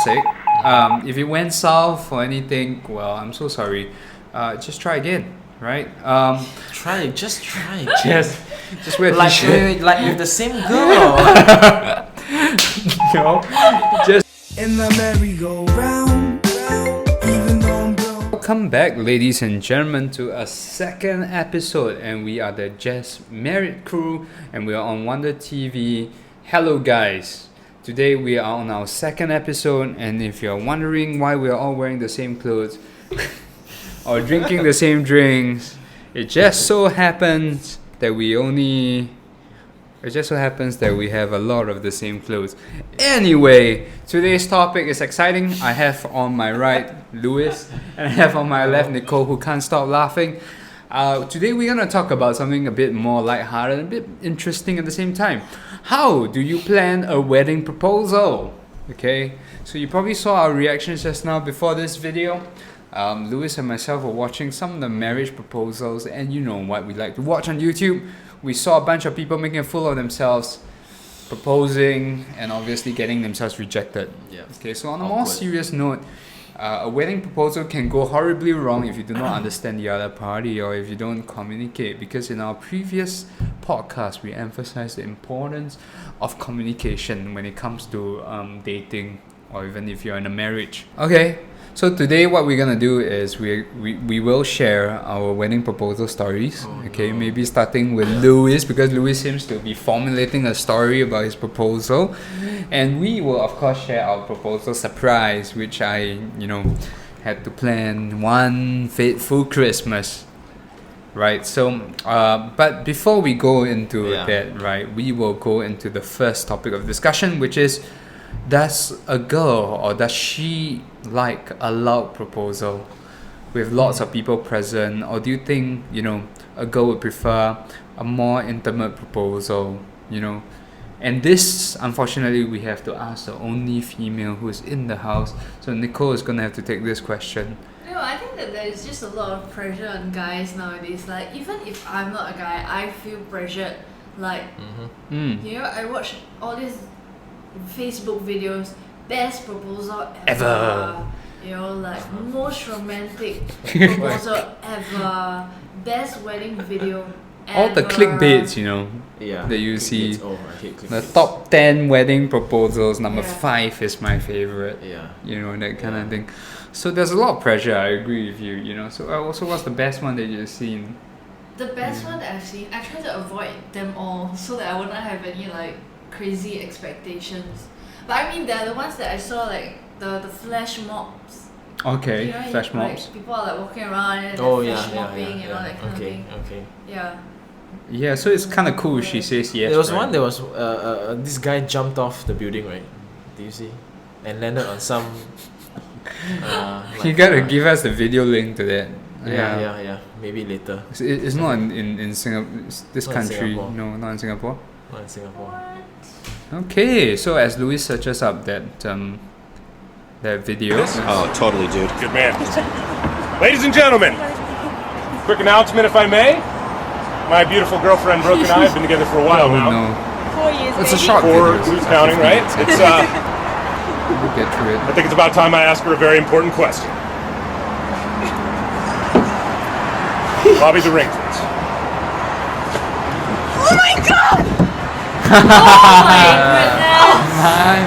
sake. If it went south or anything, well, I'm so sorry. Just try again, right? Just try. Just wear a like t-shirt. like with the same girl. Just in the merry-go-round, even though I'm broke. welcome back, ladies and gentlemen, to a second episode, and we are the Just Married crew, and we are on WunderTv. Hello, guys. Today we are on our second episode, and if you're wondering why we are all wearing the same clothes or drinking the same drinks, it just so happens that we have a lot of the same clothes. Anyway, today's topic is exciting. I have on my right Lewis, and I have on my left Nicole, who can't stop laughing. Today we're going to talk about something a bit more lighthearted and a bit interesting at the same time. How do you plan a wedding proposal? Okay, so you probably saw our reactions just now before this video. Lewis and myself were watching some of the marriage proposals, and you know what we like to watch on YouTube. We saw a bunch of people making a fool of themselves, proposing, and obviously getting themselves rejected. Yeah. Okay, so on a more serious note, a wedding proposal can go horribly wrong if you do not understand the other party or if you don't communicate, because in our previous podcast we emphasized the importance of communication when it comes to dating, or even if you're in a marriage. Okay, so today what we're gonna do is we will share our wedding proposal stories. Maybe starting with Lewis, because Lewis seems to be formulating a story about his proposal, and we will of course share our proposal surprise, which I had to plan one fateful Christmas, right? So but before we go into that, right, we will go into the first topic of discussion, which is, does a girl, or does she like a loud proposal with lots of people present, or do you think a girl would prefer a more intimate proposal? And this, unfortunately, we have to ask the only female who is in the house. So Nicole is gonna have to take this question. No, I think that there is just a lot of pressure on guys nowadays. Like, even if I'm not a guy, I feel pressured. Like, I watch all these Facebook videos, best proposal ever. Like most romantic proposal ever, best wedding video ever. All the clickbaits, that you see. Oh, I hate clickbaits. The top 10 wedding proposals, number 5 is my favorite. Yeah. That kind of thing. So there's a lot of pressure, I agree with you, So also, what's the best one that you've seen? The best one that I've seen, I try to avoid them all so that I wouldn't have any crazy expectations. But I mean, they're the ones that I saw, like the flash mobs. Okay, flash mobs. Like, people are like walking around and flash mobbing and all that kind of thing. Okay. Yeah. Yeah, so it's kind of cool. She says yes. There was right? one. There was this guy jumped off the building, right? Do you see? And landed on some. You gotta give us the video link to that. Yeah. Maybe later. It's not in Singapore. This Not in country. Singapore. No, not in Singapore. Not in Singapore. Okay, so as Louis searches up that video. Oh, totally, dude. Good man. Ladies and gentlemen, quick announcement if I may. My beautiful girlfriend Brooke and I have been together for a while now. No. 4 years, It's a baby. short Or video. who's counting, right? It's We'll get through I it. think it's about time I ask her a very important question. Bobby the ring, please. Oh my god!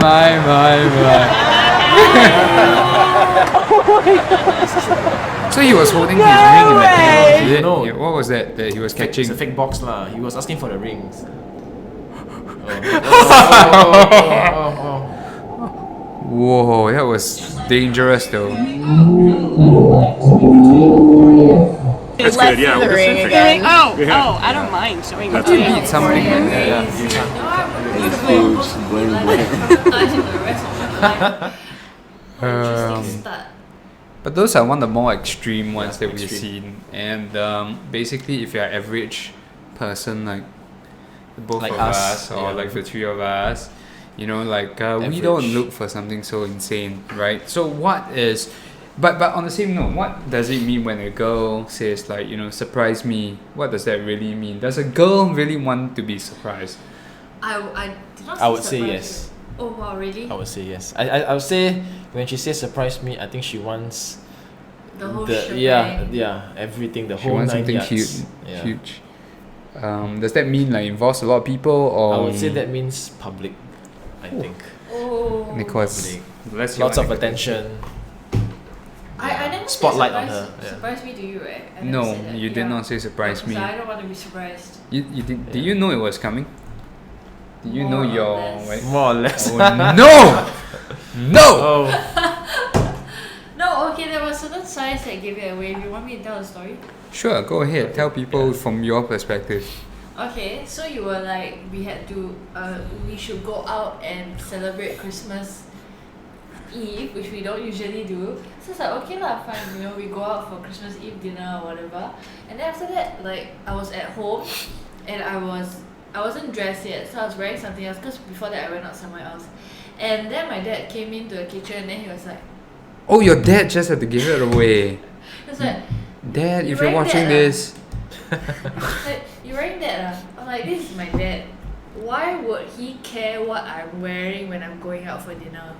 My. So he was holding his ring in the hand. Is it? No. Yeah, what was that he was catching? It's a fake box lah. He was asking for the rings. Whoa, that was dangerous though. That's good, yeah. We'll just figure it out. Oh, I don't mind showing it To beat something like that. But those are one of the more extreme ones that we've seen. And basically, if you're an average person like both Like of us, us, or like the three of us, we don't Average. look for something so insane, right? So what is... But on the same note, what does it mean when a girl says surprise me? What does that really mean? Does a girl really want to be surprised? I did not I would say surprise yes. you. Oh wow, really? I would say yes. I would say when she says surprise me, I think she wants The whole everything, the She whole wants 9 something yards. Yeah. huge. Does that mean like involves a lot of people or? I would say that means public. I think Oh. Nicholas, let's lots hear of what attention. I never Spotlight said on surprise, her, yeah. surprise me to you, right? I never No, said that. you did not say surprise me. So I don't want to be surprised. You did you know it was coming? Did you know More or your less. wait? More or less. Oh no! No! Oh, No, okay, there was certain signs that gave it away. If you want me to tell the story? Sure, go ahead. Tell people from your perspective. Okay, so you were like, we should go out and celebrate Christmas Eve, which we don't usually do. So it's like, okay lah, fine, we go out for Christmas Eve dinner or whatever. And then after that, like, I was at home and I wasn't dressed yet, so I was wearing something else because before that I went out somewhere else. And then my dad came into the kitchen and then he was like, Oh, your dad just had to give it away. he was like, Dad, You if you're wearing watching that, this, like, you wearing that? I'm like, this is my dad. Why would he care what I'm wearing when I'm going out for dinner?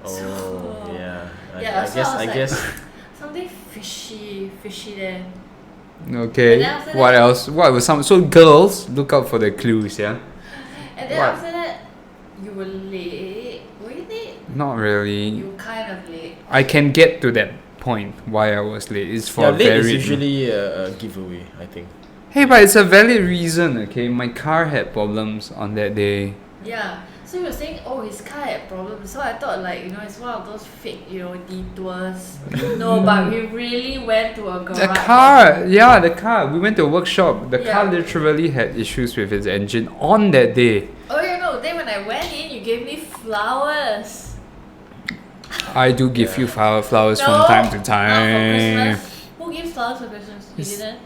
oh, yeah. Yeah, so I was guess. like, something fishy there. okay. And then after What that- else? What was some? So girls, look out for the clues, yeah. And then What? after that, you were late. Were you late? Not really. You were kind of late. I can get to that point why I was late. It's for Yeah, a late is very usually a giveaway, I think. Hey, but it's a valid reason. Okay, my car had problems on that day. Yeah. So you were saying, oh, his car had problems. So I thought, like, it's one of those fake, detours. No, but we really went to a garage. The car. We went to a workshop. The car Yeah. literally had issues with its engine on that day. Oh, yeah, no. Then when I went in, you gave me flowers. I do give you flowers No, from time to not for time. Christmas. Who gives flowers for Christmas? You didn't?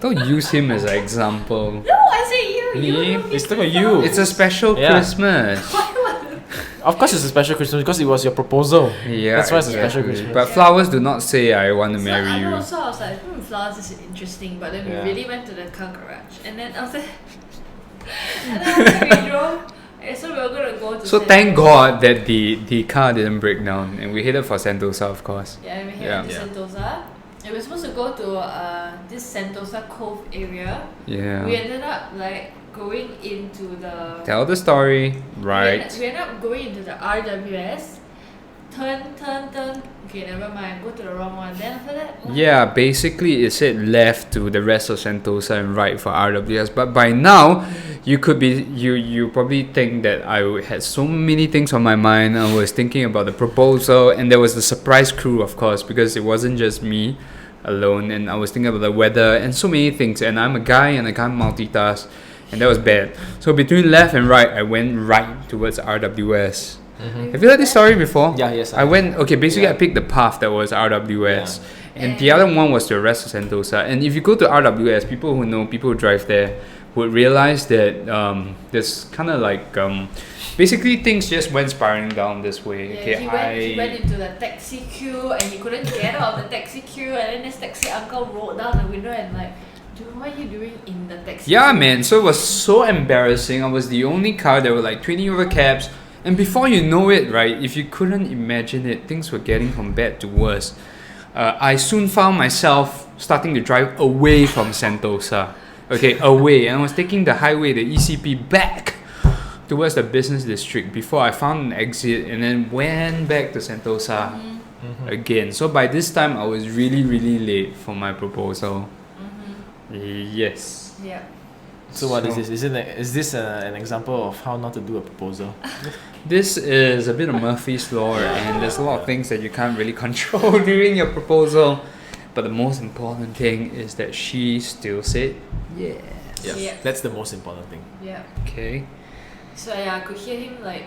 Don't use him as an example. No, I said you. You Me? don't give It's me still you. flowers. It's a special Yeah. Christmas. Why would Of course, it's a special Christmas because it was your proposal. Yeah, That's why it's a special exactly. Christmas. But flowers do not say I want to marry I you. know, so I was like, flowers is interesting. But then Yeah. we really went to the car garage. And then after we drove. So we were going to go to So Sentosa. thank God that the car didn't break down and we headed for Sentosa, of course. Yeah, and we headed Yeah. to Sentosa. And we were supposed to go to this Sentosa Cove area. Yeah. We ended up like going into the Tell the story, right? We ended up going into the RWS. Turn. Okay, never mind. Go to the wrong one. Then after that, what? Yeah, basically it said left to the rest of Sentosa and right for RWS. But by now, you probably think that I had so many things on my mind. I was thinking about the proposal, and there was the surprise crew, of course, because it wasn't just me alone. And I was thinking about the weather and so many things. And I'm a guy and I can't multitask, and that was bad. So between left and right, I went right towards RWS. Have you heard this story before? Yeah, yes. I went, okay, basically Yeah. I picked the path that was RWS. And the other one was the rest of Sentosa. And if you go to RWS, people who drive there would realize that there's kind of like, basically things just went spiraling down this way. Yeah, Okay, he went into the taxi queue and he couldn't get out of the taxi queue, and then this taxi uncle rolled down the window and like, dude, what are you doing in the taxi Yeah, queue? man. So it was so embarrassing. I was the only car. There were like 20 other cabs. And before you know it, right, if you couldn't imagine it, things were getting from bad to worse. I soon found myself starting to drive away from Sentosa. Okay, away. And I was taking the highway, the ECP, back towards the business district before I found an exit and then went back to Sentosa again. So by this time, I was really, really late for my proposal. Yes. Yeah. So what is this? Is this an example of how not to do a proposal? This is a bit of Murphy's Law, and there's a lot of things that you can't really control during your proposal. But the most important thing is that she still said yes. Yeah. That's the most important thing. Yeah. Okay. So yeah, I could hear him like,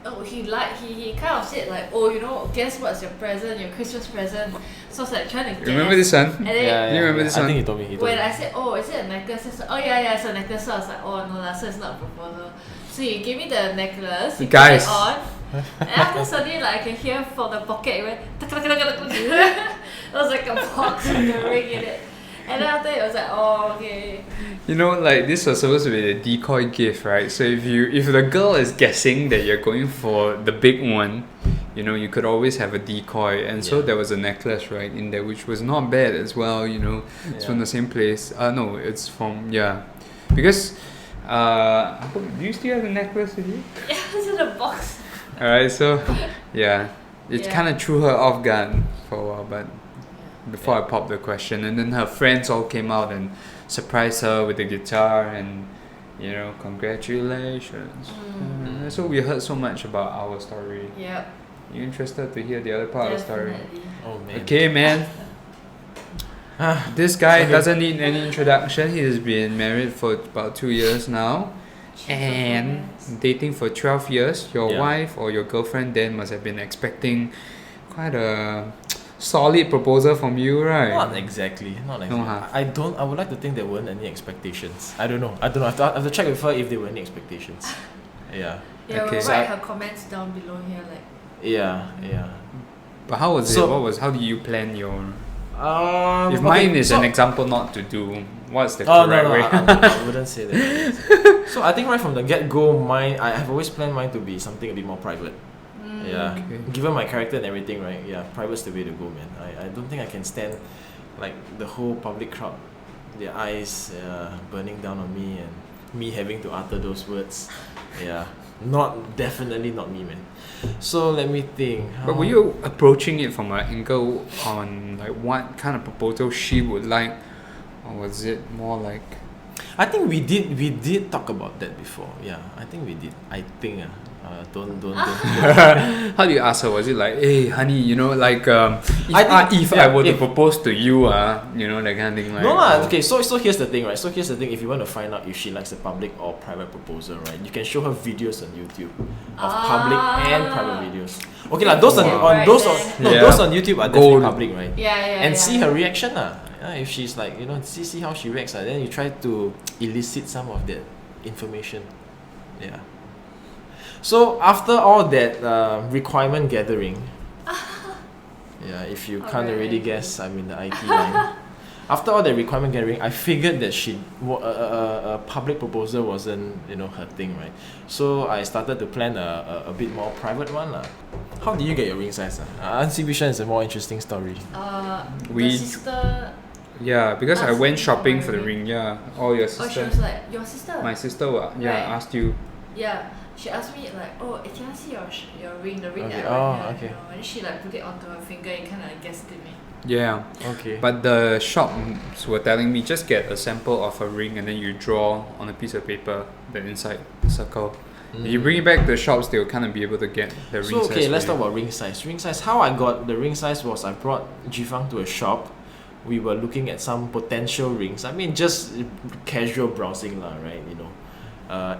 oh, he kind of said like, oh, guess what's your present, your Christmas present. So I was like trying to guess. Remember this one? And then You remember this I one? think he told me. when I said, oh, is it a necklace? He said, oh yeah, it's a necklace. So I was like, oh no, so it's not a proposal. So he gave me the necklace. He Guys. put it on. And after suddenly, like, I can hear from the pocket, it went. It was like a box with a ring in it. And then after it was like, oh, okay. You know, like this was supposed to be a decoy gift, right? So if the girl is guessing that you're going for the big one, you know, you could always have a decoy. And so there was a necklace, right, in there, which was not bad as well, you know. It's from the same place. No, it's from, because, do you still have the necklace with you? Yeah, it's in a box. Alright, so, it kind of threw her off guard for a while, but before I popped the question, and then her friends all came out and surprised her with the guitar, and you know, congratulations. So we heard so much about our story. Yep. You interested to hear the other part of the story? Definitely. Oh man. Okay, man. This guy doesn't need any introduction. He has been married for about 2 years now, and dating for 12 years. Your wife or your girlfriend then must have been expecting quite a solid proposal from you, right? Not exactly. I would like to think there weren't any expectations. I don't know. I have to check with her if there were any expectations. Yeah. Yeah, Okay. we'll write her comments down below here, like. Yeah. But how was So- it? How do you plan your? If Okay, mine is so- an example not to do, what's the Oh correct no, way? I wouldn't say that. So I think right from the get-go, I have always planned mine to be something a bit more private. Yeah, Okay. given my character and everything, right? Yeah, private's the way to go, man. I don't think I can stand like the whole public crowd, their eyes burning down on me and me having to utter those words. Yeah, definitely not me, man. So let me think. But were you approaching it from an angle on like what kind of proposal she would like, or was it more like? I think we did talk about that before. Yeah, I think we did. I think don't. How do you ask her? Was it like, hey, honey, you know, like if I were to propose to you, you know, that kind of thing, like? No lah. Okay, so here's the thing, right? So here's the thing. If you want to find out if she likes a public or private proposal, right, you can show her videos on YouTube of public and private videos. Okay lah, those those on YouTube are definitely public, right? Yeah. And see her reaction lah. If she's like, you know, see how she reacts, then you try to elicit some of that information. Yeah. So after all that requirement gathering, if you can't already guess, I'm in the IT line. After all that requirement gathering, I figured that a public proposal wasn't, you know, her thing, right? So I started to plan a bit more private one lah. How did you get your ring size? Ansi Bishan is a more interesting story. The sister. Yeah, because I went Asked shopping me for the for ring. Yeah, oh your Oh, she sister. was like, your sister. My sister, Right. asked you. Yeah, she asked me like, oh, can I see your ring, the ring Okay. that I Oh, wear, okay. you know? And she like put it onto her finger and kind of guessed it me. Yeah, Okay. but the shops were telling me just get a sample of a ring and then you draw on a piece of paper the inside circle. If you bring it back to the shops, they'll kind of be able to get the ring So size. okay, let's for talk you. about ring size. Ring size. How I got the ring size was I brought Jifang to a shop. We were looking at some potential rings. I mean, just casual browsing lah, right? You know,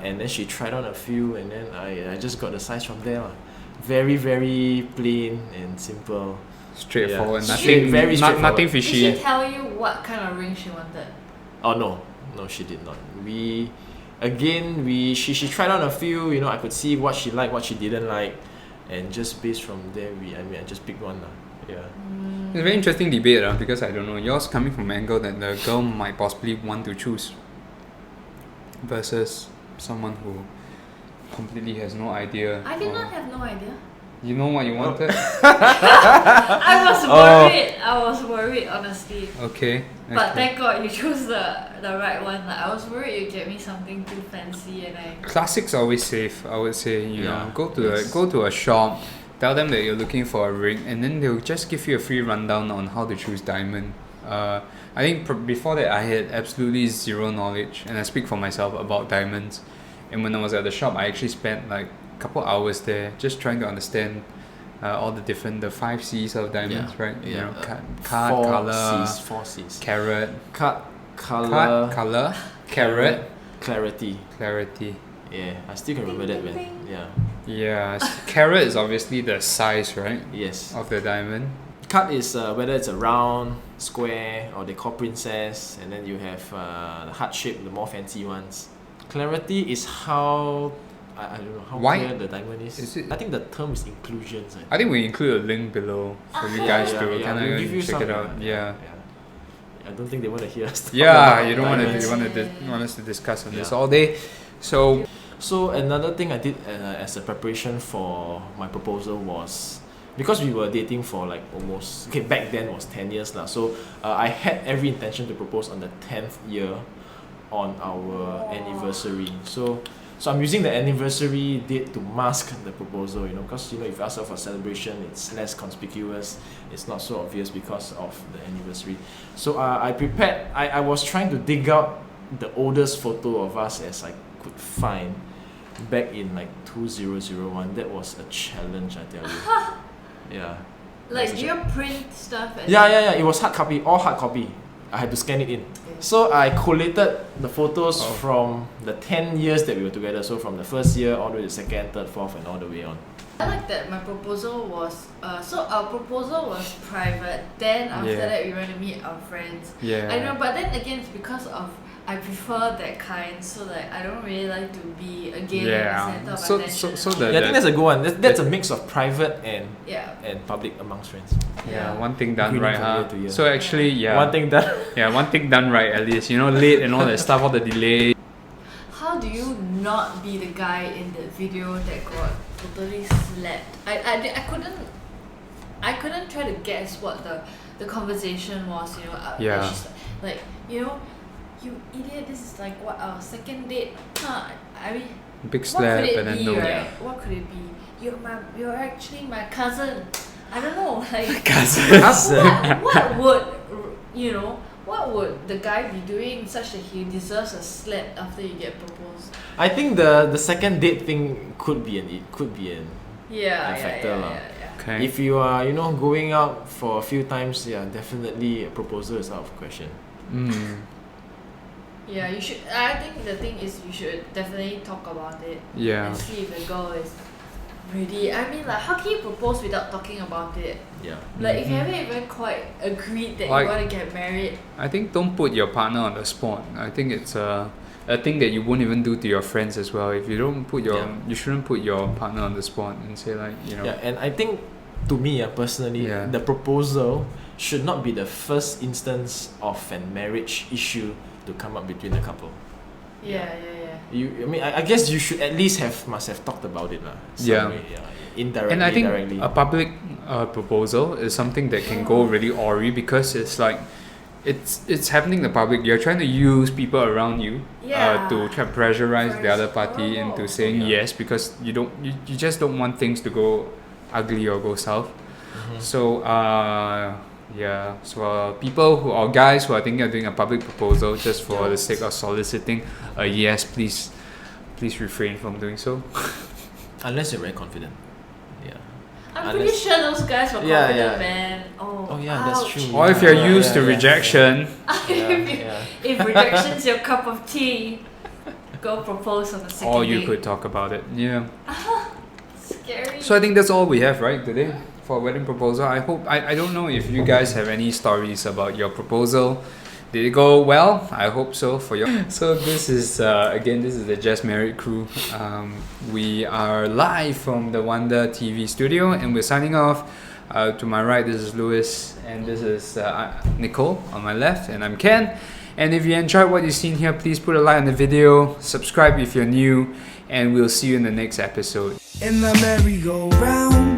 and then she tried on a few, and then I just got the size from there lah. Very very plain and simple. Straightforward, Yeah. nothing, Very straightforward. nothing Did fishy. she tell you what kind of ring she wanted? Oh no, she did not. She tried on a few. You know, I could see what she liked, what she didn't like, and just based from there, I just picked one lah. Yeah. It's a very interesting debate because I don't know, yours coming from an angle that the girl might possibly want to choose versus someone who completely has no idea. I did or- not have no idea. You know what you wanted? I was worried, honestly. Okay. But thank God you chose the right one. Like, I was worried you'd get me something too fancy and I. Classics are always safe, I would say. You know, Yeah. go to a shop, tell them that you're looking for a ring, and then they'll just give you a free rundown on how to choose diamond. I think before that I had absolutely zero knowledge, and I speak for myself about diamonds. And when I was at the shop, I actually spent like a couple hours there just trying to understand all the 5 C's of diamonds, right? You know, cut, color, Four C's. carat, Cut, color, carat, clarity. clarity. Yeah, I still can remember that, man. Yeah. Yeah, carat is obviously the size, right, Yes. of the diamond. Cut is whether it's a round, square, or they call princess, and then you have the heart shape, the more fancy ones. Clarity is how I don't know how Why? clear the diamond is. Is it- I think the term is inclusions. I think we include a link below for you guys to we'll kind give you of check some, it out. Yeah. don't think they want to hear us. talk Yeah, about you don't want diamonds. to want us to discuss on this Yeah. all day. So So another thing I did as a preparation for my proposal was, because we were dating for like almost, okay, back then was 10 years lah. So I had every intention to propose on the 10th year on our anniversary. So I'm using the anniversary date to mask the proposal, you know, because, you know, if you ask her for celebration, it's less conspicuous, it's not so obvious because of the anniversary. So I prepared, I was trying to dig out the oldest photo of us as I could find back in like 2001. That was a challenge, I tell you. Yeah. Like, do you print stuff? And Yeah. It was hard copy, all hard copy. I had to scan it in. So I collated the photos from the 10 years that we were together. So from the first year all the way to second, third, fourth, and all the way on. I like that my proposal was so our proposal was private. Then after that we went to meet our friends. yeah. I know, but then again it's because of I prefer that kind, so like I don't really like to be again the center of attention. I think that's a good one. That's a mix of private and yeah. public amongst friends. Yeah, one thing done Reading right, from huh? year to year. So actually, yeah. One thing done. Yeah, one thing done right at least. You know, late and all that stuff, all the delay. How do you not be the guy in the video that got totally slapped? I couldn't try to guess what the conversation was, you know. Yeah. She's like, you know, you idiot, this is like what our second date. I mean, Big what slap could it and then be, no. right? What could it be? You're actually my cousin. I don't know, like Cousin. what would, you know, what would the guy be doing such that he deserves a slap after you get proposed? I think the second date thing could be a Yeah, factor lah. Okay. If you are, you know, going out for a few times, yeah, definitely a proposal is out of question. Yeah, you should. I think the thing is you should definitely talk about it Yeah. and see if the girl is ready. I mean, like, how can you propose without talking about it? Yeah. Like, if you haven't even quite agreed that Like- you want to get married. I think don't put your partner on the spot. I think it's a thing that you won't even do to your friends as well. If you don't put you shouldn't put your partner on the spot and say like, you know. Yeah, and I think to me, personally, the proposal should not be the first instance of a marriage issue to come up between the couple. Yeah. I mean, I guess you should at least must have talked about it lah. Indirectly, And I think directly. a public proposal is something that can go really awry because it's like it's happening in the public. You're trying to use people around you to try to pressurize the other party into saying yes because you just don't want things to go ugly or go south. So people who or guys who are thinking of doing a public proposal just for the sake of soliciting a yes, please refrain from doing so. Unless you're very confident. Yeah. I'm pretty sure those guys were confident, man. Oh yeah, that's true. Or if you're used to rejection. If rejection's your cup of tea, go propose on the second Or you date. could talk about it. Yeah. Scary. So I think that's all we have, right, today for wedding proposal. I don't know if you guys have any stories about your proposal. Did it go well? I hope so for you. So this is the Just Married crew. We are live from the WunderTv studio and we're signing off. To my right, this is Lewis and this is Nicole on my left, and I'm Ken. And if you enjoyed what you've seen here, please put a like on the video, subscribe if you're new, and we'll see you in the next episode. In the merry-go-round.